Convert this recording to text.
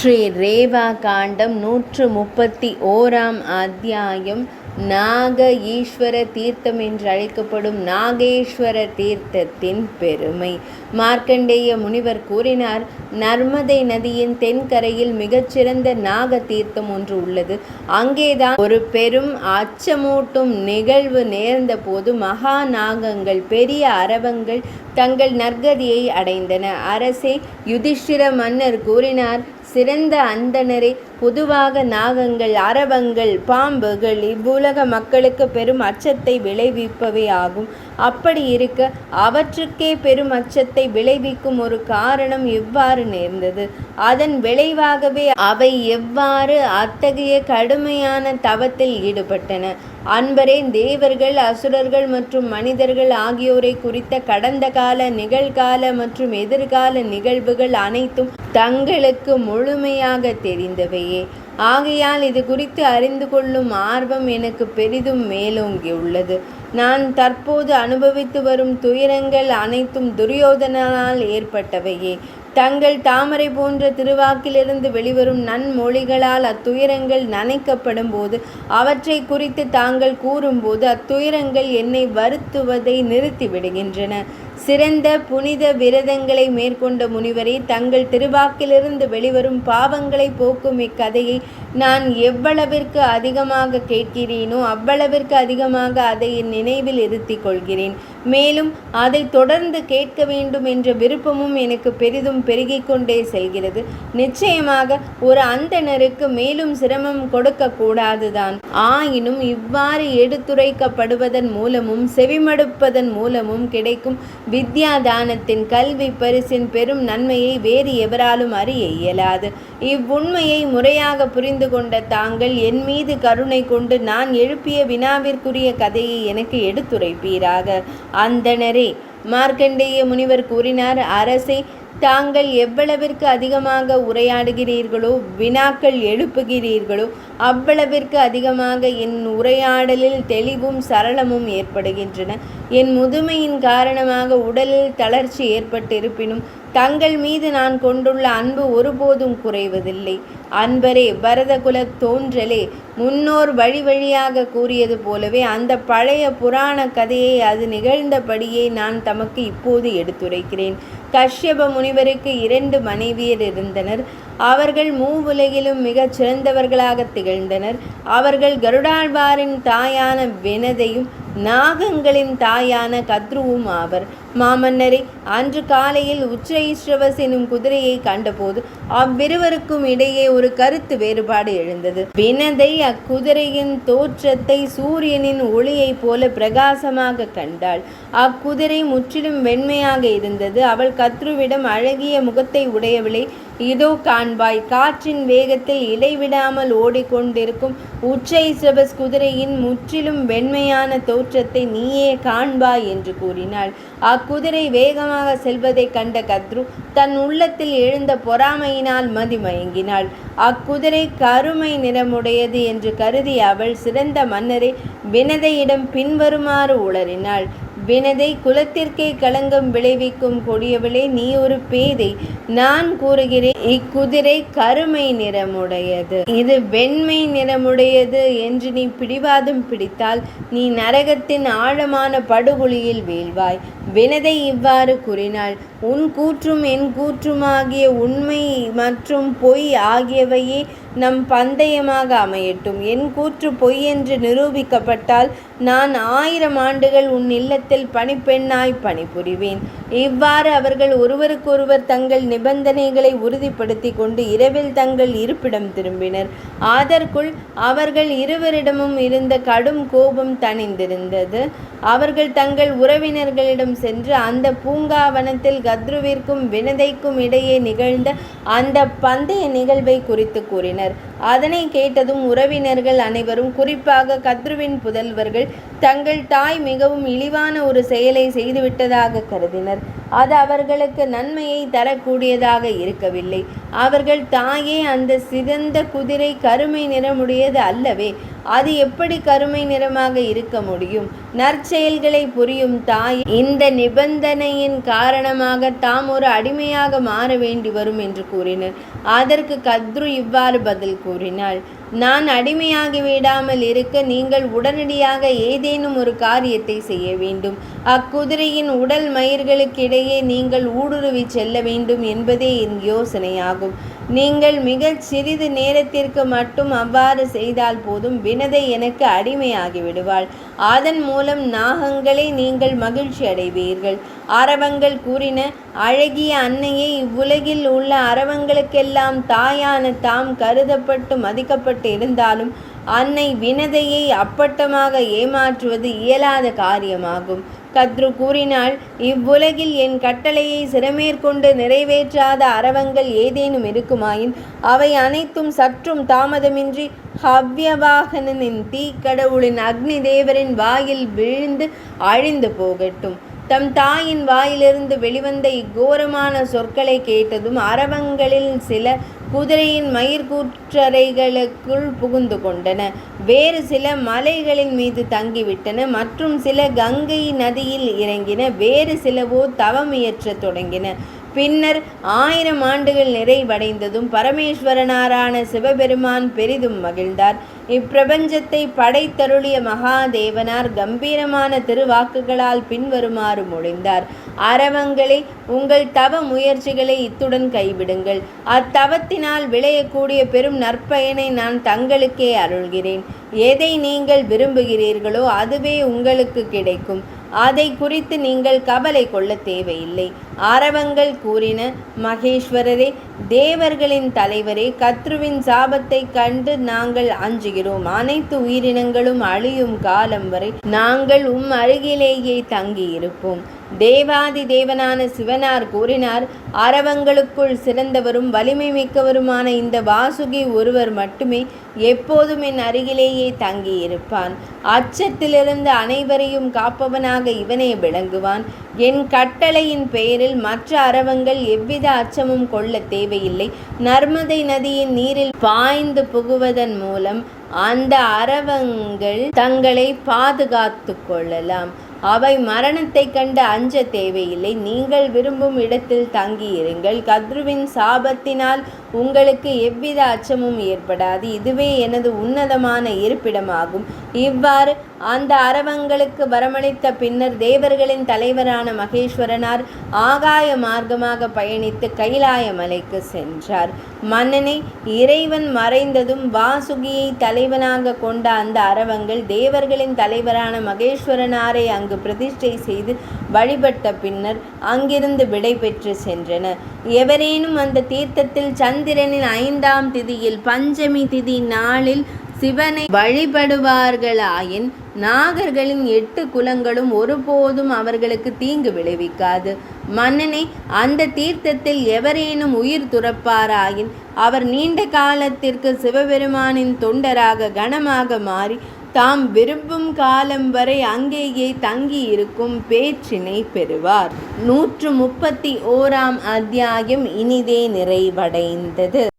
ஸ்ரீ ரேவா காண்டம் 131ஆம் அத்தியாயம். நாக ஈஸ்வர தீர்த்தம் என்று அழைக்கப்படும் நாகேஸ்வர தீர்த்தத்தின் பெருமை. மார்க்கண்டேய முனிவர் கூறினார், நர்மதை நதியின் தென்கரையில் மிகச்சிறந்த நாக தீர்த்தம் ஒன்று உள்ளது. அங்கேதான் ஒரு பெரும் அச்சமூட்டும் நிகழ்வு நேர்ந்த போது மகா நாகங்கள், பெரிய அரவங்கள் தங்கள் நற்கதியை அடைந்தன. அரசே, யுதிஷ்டிர மன்னர் கூறினார், சிறந்த அந்தணரே, பொதுவாக நாகங்கள், அரவங்கள், பாம்புகள் இவ்வுலக மக்களுக்கு பெரும் அச்சத்தை விளைவிப்பவை ஆகும். அப்படி இருக்க அவற்றுக்கே பெரும் அச்சத்தை விளைவிக்கும் ஒரு காரணம் எவ்வாறு நேர்ந்தது? அதன் விளைவாகவே அவை எவ்வாறு அத்தகைய கடுமையான தவத்தில் ஈடுபட்டன? அன்பரே, தேவர்கள், அசுரர்கள் மற்றும் மனிதர்கள் ஆகியோரை குறித்த கடந்த கால, நிகழ்கால மற்றும் எதிர்கால நிகழ்வுகள் அனைத்தும் தங்களுக்கு முழுமையாக தெரிந்தவையே. ஆகையால் இது குறித்து அறிந்து கொள்ளும் ஆர்வம் எனக்கு பெரிதும் மேலோங்கியுள்ளது. நான் தற்போது அனுபவித்து வரும் துயரங்கள் அனைத்தும் துரியோதனால் ஏற்பட்டவையே. தங்கள் தாமரை போன்ற திருவாக்கிலிருந்து வெளிவரும் நன்மொழிகளால் அத்துயரங்கள் நனைக்கப்படும் போது, அவற்றை குறித்து தாங்கள் கூறும்போது அத்துயரங்கள் என்னை வருத்துவதை நிறுத்திவிடுகின்றன. சிறந்த புனித விரதங்களை மேற்கொண்ட முனிவரே, தங்கள் திருவாக்கிலிருந்து வெளிவரும் பாவங்களை போக்கும் இக்கதையை நான் எவ்வளவிற்கு அதிகமாக கேட்கிறேனோ அவ்வளவிற்கு அதிகமாக அதை என் நினைவில் இருத்தி கொள்கிறேன். மேலும் அதை தொடர்ந்து கேட்க வேண்டும் என்ற விருப்பமும் எனக்கு பெரிதும் பெருகிக் கொண்டே செல்கிறது. நிச்சயமாக ஒரு அந்தணருக்கு மேலும் சிரமம் கொடுக்க கூடாதுதான். ஆயினும் இவ்வாறு எடுத்துரைக்கப்படுவதன் மூலமும் செவிமடுப்பதன் மூலமும் கிடைக்கும் வித்யாதானத்தின், கல்வி பரிசின் பெரும் நன்மையை வேறு எவராலும் அறிய இயலாது. இவ்வுண்மையை முறையாக புரிந்து கொண்ட தாங்கள் என் மீது கருணை கொண்டு நான் எழுப்பிய வினாவிற்குரிய கதையை எனக்கு எடுத்துரைப்பீராக. அந்தணரே, மார்க்கண்டேய முனிவர் கூறினார், அரசே, தாங்கள் எவ்வளவிற்கு அதிகமாக உரையாடுகிறீர்களோ, வினாக்கள் எழுப்புகிறீர்களோ, அவ்வளவிற்கு அதிகமாக என் உரையாடலில் தெளிவும் சரளமும் ஏற்படுகின்றன. என் முதுமையின் காரணமாக உடலில் தளர்ச்சி ஏற்பட்டிருப்பினும் தங்கள் மீது நான் கொண்டுள்ள அன்பு ஒருபோதும் குறைவதில்லை. அன்பரே, பரதகுல தோன்றலே, முன்னோர் வழி வழியாக கூறியது போலவே அந்த பழைய புராண கதையை அது நிகழ்ந்தபடியே நான் தமக்கு இப்போது எடுத்துரைக்கிறேன். கஷ்யப முனிவருக்கு 2 மனைவியர் இருந்தனர். அவர்கள் மூவுலகிலும் மிகச் சிறந்தவர்களாக திகழ்ந்தனர். அவர்கள் கருடாழ்வாரின் தாயான வினதையும் நாகங்களின் தாயான கத்ருவும் ஆவர். மாமன்னரே, அன்று காலையில் உச்சைஸ்ரவஸ் எனும் குதிரையை கண்டபோது அவ்விருவருக்கும் இடையே ஒரு கருத்து வேறுபாடு எழுந்தது. வினதை அக்குதிரையின் தோற்றத்தை சூரியனின் ஒளியைப் போல பிரகாசமாக கண்டாள். அக்குதிரை முற்றிலும் வெண்மையாக இருந்தது. அவள் கத்ருவிடம், அழகிய முகத்தை உடையவளே, இதோ காண்பாய், காற்றின் வேகத்தில் இடைவிடாமல் ஓடிக்கொண்டிருக்கும் உச்சைஸ்ரவஸ் குதிரையின் முற்றிலும் வெண்மையான தோற்றத்தை நீயே காண்பாய் என்று கூறினாள். அக்குதிரை வேகமாக செல்வதை கண்ட கத்ரு தன் உள்ளத்தில் எழுந்த பொறாமையினால் மதிமயங்கினாள். அக்குதிரை கருமை நிறமுடையது என்று கருதி அவள், சிறந்த மன்னரே, வினதையிடம் பின்வருமாறு உளறினாள். வினதை, குலத்திற்கே களங்கம் விளைவிக்கும் கொடியவளே, நீ ஒரு பேதை. நான் கூறுகிறேன், இக்குதிரை கருமை நிறமுடையது, இது வெண்மை நிறமுடையது என்று நீ பிடிவாதம் பிடித்தால் நீ நரகத்தின் ஆழமான படுகொலியில் வீழ்வாய். வினதை இவ்வாறு கூறினாள், உன் கூற்றும் என் கூற்றுமாகிய உண்மை மற்றும் பொய் ஆகியவையே நம் பந்தயமாக அமையட்டும். என் கூற்று பொய் என்று நிரூபிக்கப்பட்டால் நான் 1000 ஆண்டுகள் உன் இல்லத்தில் பணிப்பெண்ணாய் பணிபுரிவேன். இவ்வாறு அவர்கள் ஒருவருக்கொருவர் தங்கள் நிபந்தனைகளை உறுதிப்படுத்தி கொண்டு இரவில் தங்கள் இருப்பிடம் திரும்பினர். அதற்குள் அவர்கள் இருவரிடமும் இருந்த கடும் கோபம் தணிந்திருந்தது. அவர்கள் தங்கள் உறவினர்களிடம் சென்று அந்த பூங்காவனத்தில் கத்ருவிற்கும் வினதைக்கும் இடையே நிகழ்ந்த அந்த பந்தய நிகழ்வை குறித்து கூறினர். அதனை கேட்டதும் உறவினர்கள் அனைவரும், குறிப்பாக கத்ருவின் புதல்வர்கள், தங்கள் தாய் மிகவும் இழிவான ஒரு செயலை செய்துவிட்டதாக கருதினர். அது அவர்களுக்கு நன்மையை தரக்கூடியதாக இருக்கவில்லை. அவர்கள் தாயே, அந்த சிறந்த குதிரை கருமை நிறமுடையது அல்லவே, அது எப்படி கருமை நிறமாக இருக்க முடியும்? நற்செயல்களை புரியும் தாய், இந்த நிபந்தனையின் காரணமாக தாம் ஒரு அடிமையாக மாற வேண்டி வரும் என்று கூறினர். அதற்கு கத்ரு இவ்வாறு பதில் கூறினாள்: நான் அடிமையாகி விடாமல் இருக்க நீங்கள் உடனடியாக ஏதேனும் ஒரு காரியத்தை செய்ய வேண்டும். அக்குதிரையின் உடல் மயிர்களுக்கிடையே நீங்கள் ஊடுருவி செல்ல வேண்டும் என்பதே என் யோசனையாகும். நீங்கள் மிகச் சிறிது நேரத்திற்கு மட்டும் அவ்வாறு செய்தால் போதும். வினதை எனக்கு அடிமையாகி விடுவாள். அதன் மூலம் நாகங்களை நீங்கள் மகிழ்ச்சி அடைவீர்கள். அரவங்கள் கூறின: அழகிய அன்னையே, இவ்வுலகில் உள்ள அரவங்களுக்கெல்லாம் தாயான தாம் கருதப்பட்டு மதிக்கப்பட்டு இருந்தாலும் அன்னை வினதையை அப்பட்டமாக ஏமாற்றுவது இயலாத காரியமாகும். கத்ரு கூறினாள்: இவ்வுலகில் என் கட்டளையை சிரமேற்கொண்டு நிறைவேற்றாத அரவங்கள் ஏதேனும் இருக்குமாயின் அவை அனைத்தும் சற்றும் தாமதமின்றி ஹவ்யவாகனனின் தீக்கடவுளின் அக்னி தேவரின் வாயில் விழுந்து அழிந்து போகட்டும். தம் தாயின் வாயிலிருந்து வெளிவந்த இக்கோரமான சொற்களை கேட்டதும் அரவங்களில் சில குதிரையின் மயிர்கூற்றறைகளுக்குள் புகுந்து கொண்டன. வேறு சில மலைகளின் மீது தங்கிவிட்டன. மற்றும் சில கங்கை நதியில் இறங்கின. வேறு சிலவோ தவம் இயற்றத் தொடங்கின. பின்னர் 1000 ஆண்டுகள் நிறைவடைந்ததும் பரமேஸ்வரனாரான சிவபெருமான் பெரிதும் மகிழ்ந்தார். இப்பிரபஞ்சத்தை படைத்தருளிய மகாதேவனார் கம்பீரமான திருவாக்குகளால் பின்வருமாறு மொழிந்தார்: அரவங்களே, உங்கள் தவ முயற்சிகளை இத்துடன் கைவிடுங்கள். அத்தவத்தினால் விளையக்கூடிய பெரும் நற்பயனை நான் தங்களுக்கே அருள்கிறேன். எதை நீங்கள் விரும்புகிறீர்களோ அதுவே உங்களுக்கு கிடைக்கும். அதை குறித்து நீங்கள் கவலை கொள்ள தேவையில்லை. அரவங்கள் கூறின: மகேஸ்வரரே, தேவர்களின் தலைவரே, கத்ருவின் சாபத்தை கண்டு நாங்கள் அஞ்சுகிறோம். அனைத்து உயிரினங்களும் அழியும் காலம் வரை நாங்கள் அருகிலேயே தங்கியிருப்போம். தேவாதி தேவனான சிவனார் கூறினார்: அரவங்களுக்குள் சிறந்தவரும் வலிமை மிக்கவருமான இந்த வாசுகி ஒருவர் மட்டுமே எப்போதும் என் அருகிலேயே தங்கியிருப்பான். அச்சத்திலிருந்து அனைவரையும் காப்பவனாக இவனே விளங்குவான். என் கட்டளையின் பெயரில் மற்ற அரவங்கள் எவ்வித அச்சமும் கொள்ள தேவையில்லை. நர்மதை நதியின் நீரில் பாய்ந்து புகுவதன் மூலம் அந்த அரவங்கள் தங்களை பாதுகாத்து கொள்ளலாம். அவை மரணத்தை கண்டு அஞ்ச தேவையில்லை. நீங்கள் விரும்பும் இடத்தில் தங்கியிருங்கள். கத்ருவின் சாபத்தினால் உங்களுக்கு எவ்வித அச்சமும் ஏற்படாது. இதுவே எனது உன்னதமான இருப்பிடமாகும். இவ்வாறு அந்த அரவங்களுக்கு வரமளித்த பின்னர் தேவர்களின் தலைவரான மகேஸ்வரனார் ஆகாய மார்க்கமாக பயணித்து கைலாய மலைக்கு சென்றார். மன்னனை, இறைவன் மறைந்ததும் வாசுகியை தலைவனாக கொண்ட அந்த அரவங்கள் தேவர்களின் தலைவரான மகேஸ்வரனாரை அங்கு பிரதிஷ்டை செய்து வழிபட்ட பின்னர் அங்கிருந்து விடை பெற்று சென்றன. எவரேனும் அந்த தீர்த்தத்தில் சந்திரனின் 5ஆம் திதியில் பஞ்சமி திதி நாளில் சிவனை வழிபடுவார்களாயின் நாகர்களின் 8 குலங்களும் ஒருபோதும் அவர்களுக்கு தீங்கு விளைவிக்காது. மன்னனே, அந்த தீர்த்தத்தில் எவரேனும் உயிர் துறப்பாராயின் அவர் நீண்ட காலத்திற்கு சிவபெருமானின் தொண்டராக கணமாக மாறி தாம் விரும்பும் காலம் வரை அங்கேயே தங்கியிருக்கும் பேற்றினை பெறுவார். 131ஆம் அத்தியாயம் இனிதே நிறைவடைந்தது.